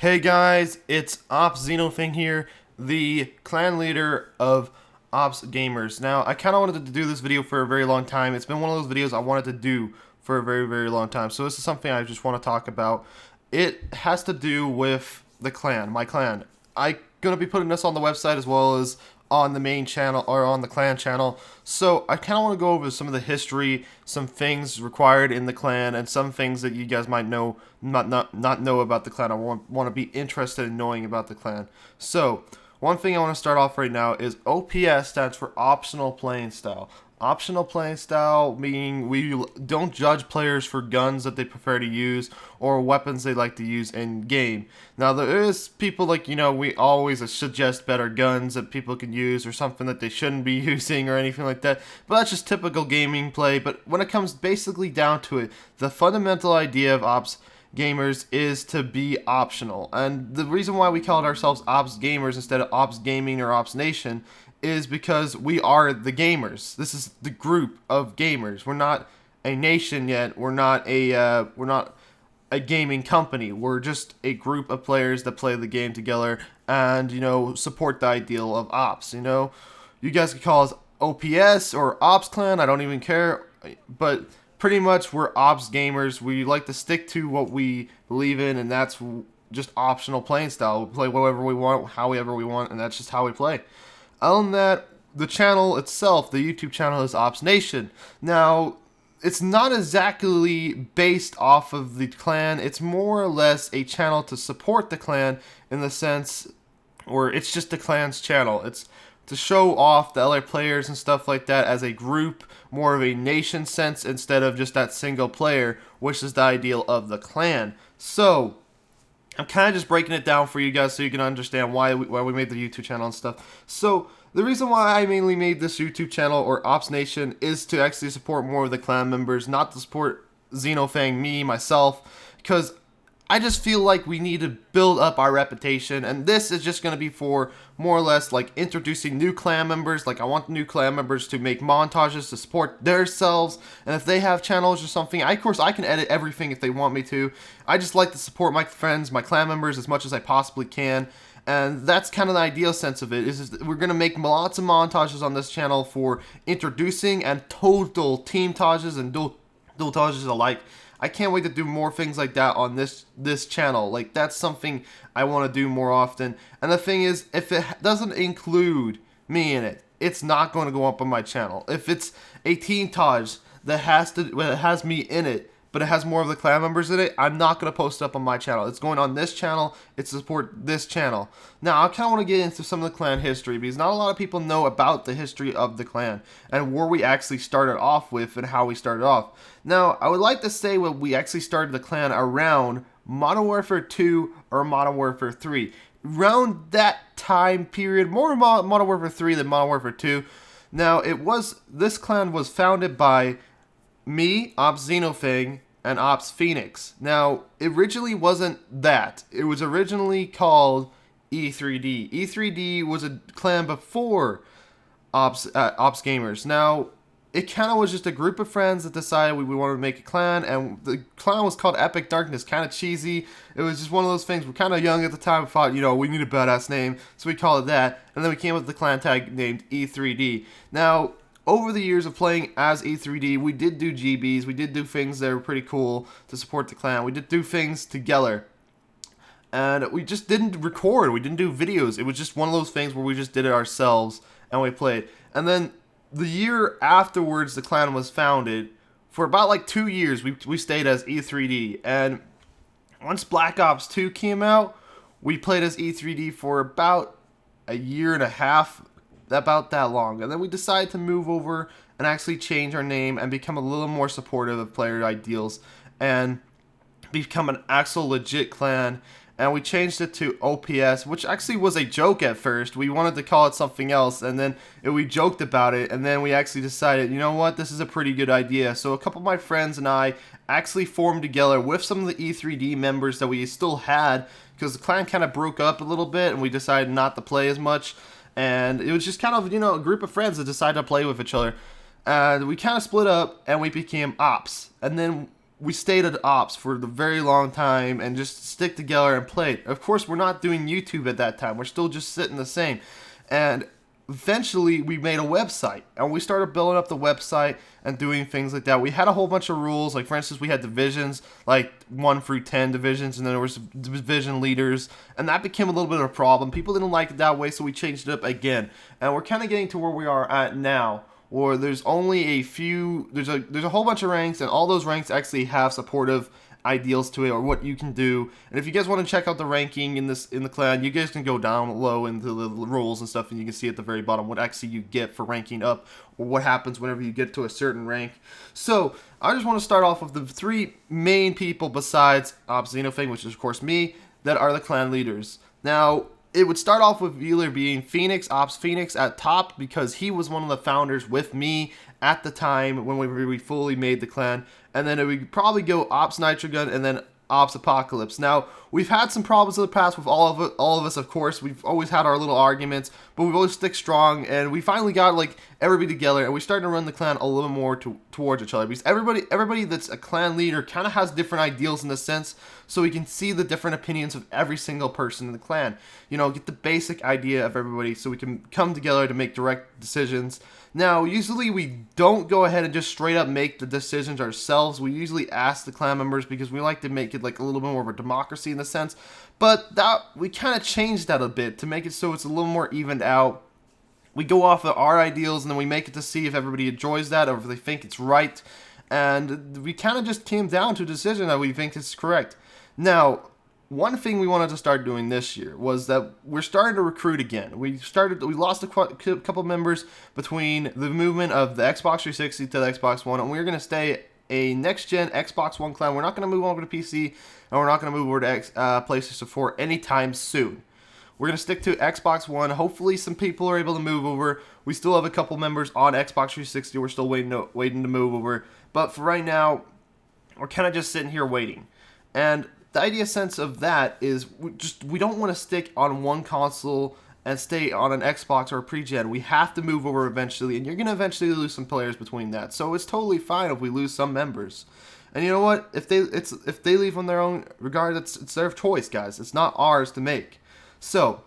Hey guys, it's Ops Xenofing here, the clan leader of Ops Gamers. Now, I kind of wanted to do this video for a very long time. It's been one of those videos I wanted to do for a very, very long time. So this is something I just want to talk about. It has to do with the clan, my clan. I'm going to be putting this on the website as well as on the main channel or on the clan channel. So I kind of want to go over some of the history, some things required in the clan, and some things that you guys might know not know about the clan. I want to be interested in knowing about the clan. So one thing I want to start off right now is OPS stands for optional playing style. Optional playing style meaning we don't judge players for guns that they prefer to use or weapons they like to use in game. Now there is people like, we always suggest better guns that people can use or something that they shouldn't be using or anything like that. But that's just typical gaming play. But when it comes basically down to it, the fundamental idea of Ops Gamers is to be optional. And the reason why we called ourselves Ops Gamers instead of Ops Gaming or Ops Nation is because we are the gamers. This is the group of gamers. We're not a nation yet. We're not a gaming company. We're just a group of players that play the game together and support the ideal of ops. You guys could call us OPS or Ops Clan. I don't even care, but pretty much we're Ops Gamers. We like to stick to what we believe in, and that's just optional playing style. We play whatever we want, however we want, and that's just how we play. Other than that, the channel itself, the YouTube channel, is Ops Nation. Now, it's not exactly based off of the clan. It's more or less a channel to support the clan in the sense where it's just the clan's channel. It's to show off the other players and stuff like that as a group, more of a nation sense instead of just that single player, which is the ideal of the clan. So I'm kind of just breaking it down for you guys so you can understand why we made the YouTube channel and stuff. So the reason why I mainly made this YouTube channel or Ops Nation is to actually support more of the clan members, not to support Xenofang, me, myself, because I just feel like we need to build up our reputation, and this is just going to be for more or less like introducing new clan members. Like I want the new clan members to make montages to support themselves, and if they have channels or something, of course I can edit everything if they want me to. I just like to support my friends, my clan members as much as I possibly can, and that's kind of the ideal sense of it. Is we're going to make lots of montages on this channel for introducing and total team tages and dual tages alike. I can't wait to do more things like that on this channel. Like, that's something I want to do more often. And the thing is, if it doesn't include me in it, it's not going to go up on my channel. If it's a team Taj that has me in it, but it has more of the clan members in it, I'm not going to post it up on my channel. It's going on this channel. It's to support this channel. Now, I kind of want to get into some of the clan history because not a lot of people know about the history of the clan and where we actually started off with and how we started off. Now, I would like to say when we actually started the clan around Modern Warfare 2 or Modern Warfare 3. Around that time period, more Modern Warfare 3 than Modern Warfare 2. Now, this clan was founded by me, Ops Xenofang, and Ops Phoenix. Now, it originally wasn't that. It was originally called E3D. E3D was a clan before Ops Gamers. Now, it kind of was just a group of friends that decided we wanted to make a clan, and the clan was called Epic Darkness. Kind of cheesy. It was just one of those things. We're kind of young at the time. We thought, we need a badass name, so we called it that. And then we came up with the clan tag named E3D. Now, over the years of playing as E3D, we did do GBs. We did do things that were pretty cool to support the clan. We did do things together. And we just didn't record. We didn't do videos. It was just one of those things where we just did it ourselves and we played. And then the year afterwards the clan was founded, for about like 2 years we stayed as E3D. And once Black Ops 2 came out, we played as E3D for about a year and a half, about that long. And then we decided to move over and actually change our name and become a little more supportive of player ideals and become an actual legit clan. And we changed it to OPS, which actually was a joke at first. We wanted to call it something else, and then we joked about it, and then we actually decided, you know what, this is a pretty good idea. So a couple of my friends and I actually formed together with some of the E3D members that we still had, because the clan kind of broke up a little bit, and we decided not to play as much. And it was just kind of, a group of friends that decided to play with each other. And we kind of split up, and we became Ops. And then we stayed at ops for the very long time and just stick together and played. Of course, we're not doing YouTube at that time. We're still just sitting the same. And eventually we made a website and we started building up the website and doing things like that. We had a whole bunch of rules, like for instance we had divisions, like 1 through 10 divisions, and then there was division leaders, and that became a little bit of a problem. People didn't like it that way, so we changed it up again, and we're kind of getting to where we are at now, or there's only a few, there's a whole bunch of ranks, and all those ranks actually have supportive ideals to it, or what you can do. And if you guys want to check out the ranking in the clan, you guys can go down low into the rules and stuff, and you can see at the very bottom what actually you get for ranking up, or what happens whenever you get to a certain rank. So I just want to start off with the 3 main people besides Xenofang, which is of course me, that are the clan leaders. Now it would start off with either being Phoenix, Ops Phoenix at top, because he was one of the founders with me at the time when we fully made the clan. And then it would probably go Ops Nitrogun and then Ops Apocalypse. Now, we've had some problems in the past with all of us, of course. We've always had our little arguments, but we've always stick strong, and we finally got like everybody together, and we started to run the clan a little more towards each other, because everybody that's a clan leader kind of has different ideals in a sense, so we can see the different opinions of every single person in the clan. You know, get the basic idea of everybody, so we can come together to make direct decisions. Now, usually we don't go ahead and just straight up make the decisions ourselves. We usually ask the clan members because we like to make it like a little bit more of a democracy in a sense. But that we kind of changed that a bit to make it so it's a little more evened out. We go off of our ideals and then we make it to see if everybody enjoys that or if they think it's right. And we kind of just came down to a decision that we think is correct. Now, one thing we wanted to start doing this year was that we're starting to recruit again. We lost a couple members between the movement of the Xbox 360 to the Xbox One, and we're going to stay a next-gen Xbox One clan. We're not going to move over to PC, and we're not going to move over to PlayStation 4 anytime soon. We're going to stick to Xbox One. Hopefully some people are able to move over. We still have a couple members on Xbox 360. We're still waiting to move over. But for right now, we're kind of just sitting here waiting. And the idea sense of that is we don't want to stick on one console and stay on an Xbox or a pre-gen. We have to move over eventually, and you're going to eventually lose some players between that. So it's totally fine if we lose some members. And you know what? If they leave on their own regard, it's their choice, guys. It's not ours to make. So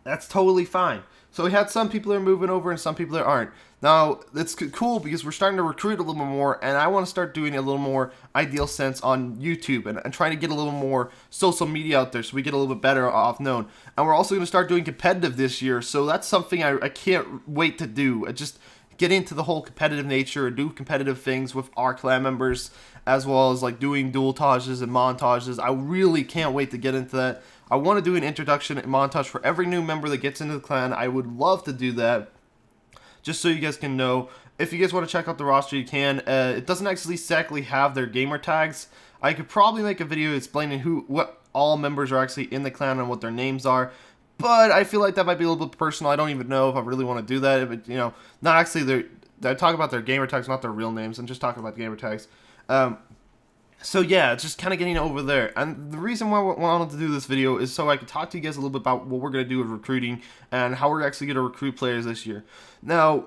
that's totally fine. So we had some people that are moving over and some people that aren't. Now, it's cool because we're starting to recruit a little bit more, and I want to start doing a little more ideal sense on YouTube and trying to get a little more social media out there so we get a little bit better off known. And we're also going to start doing competitive this year, so that's something I can't wait to do. Just get into the whole competitive nature, do competitive things with our clan members, as well as like doing dualtages and montages. I really can't wait to get into that. I want to do an introduction montage for every new member that gets into the clan. I would love to do that, just so you guys can know. If you guys want to check out the roster, you can. It doesn't actually exactly have their gamer tags. I could probably make a video explaining what all members are actually in the clan and what their names are, but I feel like that might be a little bit personal. I don't even know if I really want to do that. If it, you know, not actually I talk about their gamer tags, not their real names. I'm just talking about the gamer tags. So yeah, it's just kind of getting over there. And the reason why I wanted to do this video is so I could talk to you guys a little bit about what we're going to do with recruiting and how we're actually going to recruit players this year. Now,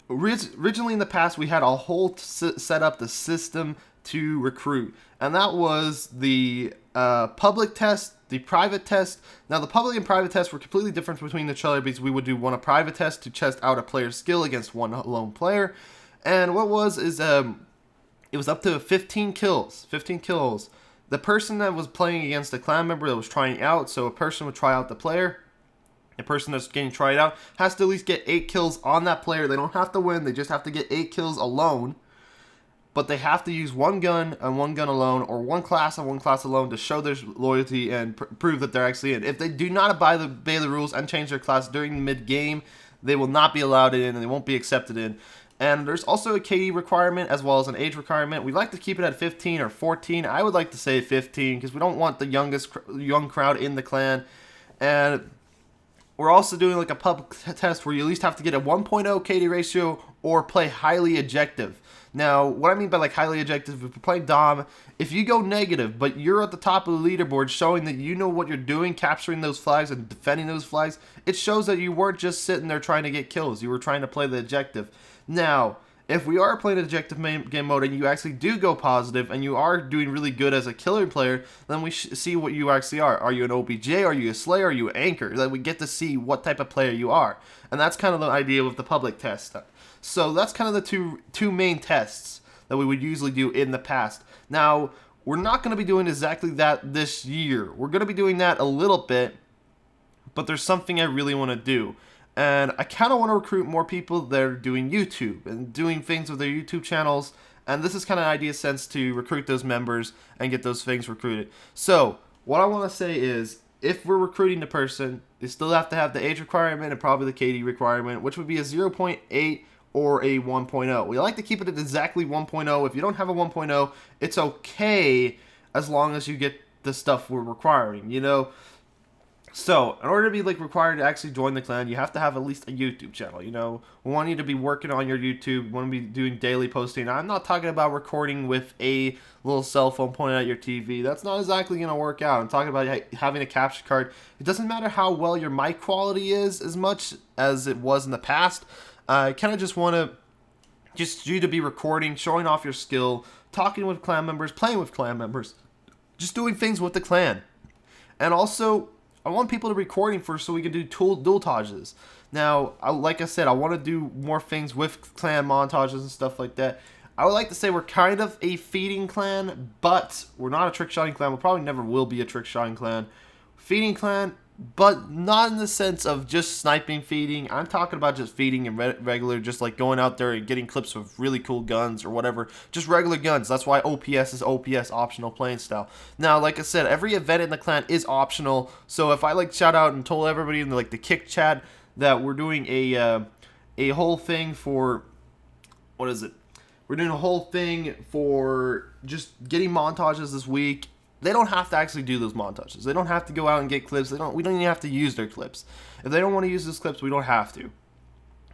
originally in the past, we had a whole set up the system to recruit. And that was the public test, the private test. Now, the public and private tests were completely different between each other because we would do a private test to test out a player's skill against one lone player. And what it was up to 15 kills. 15 kills. The person that was playing against a clan member that was trying out, so a person would try out the player. The person that's getting tried out has to at least get 8 kills on that player. They don't have to win. They just have to get 8 kills alone. But they have to use one gun and one gun alone, or one class and one class alone to show their loyalty and prove that they're actually in. If they do not obey the rules and change their class during the mid-game, they will not be allowed in and they won't be accepted in. And there's also a KD requirement as well as an age requirement. We like to keep it at 15 or 14. I would like to say 15 because we don't want the young crowd in the clan. And we're also doing like a public test where you at least have to get a 1.0 KD ratio or play highly objective. Now, what I mean by like highly objective, if you play Dom, if you go negative, but you're at the top of the leaderboard showing that you know what you're doing, capturing those flags and defending those flags, it shows that you weren't just sitting there trying to get kills. You were trying to play the objective. Now, if we are playing objective game mode and you actually do go positive and you are doing really good as a killer player, then we see what you actually are. Are you an OBJ? Are you a Slayer? Are you an Anchor? Then we get to see what type of player you are. And that's kind of the idea with the public test. So that's kind of the two main tests that we would usually do in the past. Now, we're not going to be doing exactly that this year. We're going to be doing that a little bit, but there's something I really want to do. And I kind of want to recruit more people that are doing YouTube and doing things with their YouTube channels. And this is kind of an idea sense to recruit those members and get those things recruited. So what I want to say is, if we're recruiting the person, they still have to have the age requirement and probably the KD requirement, which would be a 0.8 or a 1.0. We like to keep it at exactly 1.0. If you don't have a 1.0, it's okay as long as you get the stuff we're requiring, you know? So, in order to be required to actually join the clan, you have to have at least a YouTube channel, you know? We want you to be working on your YouTube, we want to be doing daily posting. I'm not talking about recording with a little cell phone pointed at your TV. That's not exactly going to work out. I'm talking about having a capture card. It doesn't matter how well your mic quality is as much as it was in the past. I kind of just want to you to be recording, showing off your skill, talking with clan members, playing with clan members, just doing things with the clan. And also, I want people to be recording first so we can do dual montages. Now, like I said, I want to do more things with clan montages and stuff like that. I would like to say we're kind of a feeding clan, but we're not a trick-shotting clan. We probably never will be a trick-shotting clan. Feeding clan, but not in the sense of just sniping feeding. I'm talking about just feeding and regular, just like going out there and getting clips of really cool guns or whatever. Just regular guns. That's why OPS is OPS, optional playing style. Now, like I said, every event in the clan is optional. So if I shout out and told everybody in the kick chat that we're doing a whole thing for, what is it? We're doing a whole thing for just getting montages this week. They don't have to actually do those montages. They don't have to go out and get clips. We don't even have to use their clips. If they don't want to use those clips, we don't have to.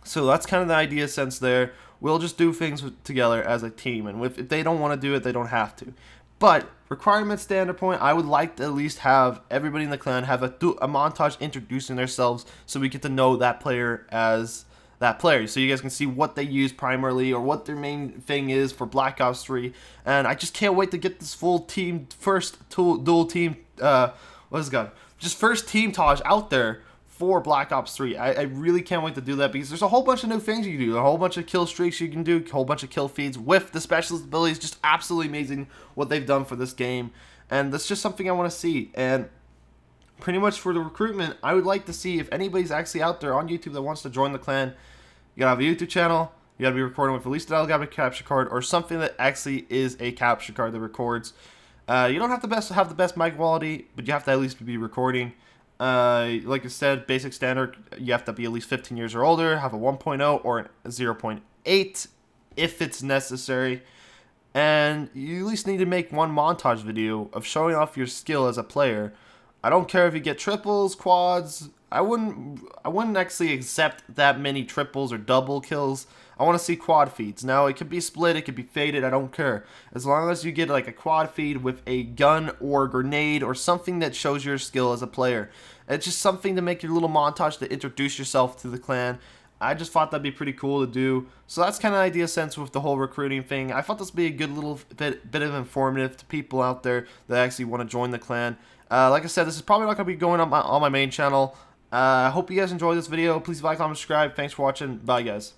So that's kind of the idea sense there. We'll just do things together as a team. And if they don't want to do it, they don't have to. But requirement standard point, I would like to at least have everybody in the clan have a montage introducing themselves so we get to know that player as that player, so you guys can see what they use primarily or what their main thing is for Black Ops 3. And I just can't wait to get this full team, dual team, just first team Taj out there for Black Ops 3. I really can't wait to do that because there's a whole bunch of new things you can do, a whole bunch of kill streaks you can do, a whole bunch of kill feeds with the specialist abilities. Just absolutely amazing what they've done for this game, and that's just something I want to see. And pretty much for the recruitment, I would like to see if anybody's actually out there on YouTube that wants to join the clan. You gotta have a YouTube channel, you gotta be recording with at least an Elgato capture card or something that actually is a capture card that records. You don't have to have the best mic quality, but you have to at least be recording. Like I said, basic standard, you have to be at least 15 years or older, have a 1.0 or a 0.8 if it's necessary. And you at least need to make one montage video of showing off your skill as a player. I don't care if you get triples, quads. I wouldn't actually accept that many triples or double kills. I want to see quad feeds. Now, it could be split, it could be faded, I don't care. As long as you get a quad feed with a gun or grenade or something that shows your skill as a player. It's just something to make your little montage to introduce yourself to the clan. I just thought that'd be pretty cool to do. So that's kind of the idea sense with the whole recruiting thing. I thought this would be a good little bit of informative to people out there that actually want to join the clan. Like I said, this is probably not going to be going on my main channel. I hope you guys enjoyed this video. Please like, comment, subscribe. Thanks for watching. Bye, guys.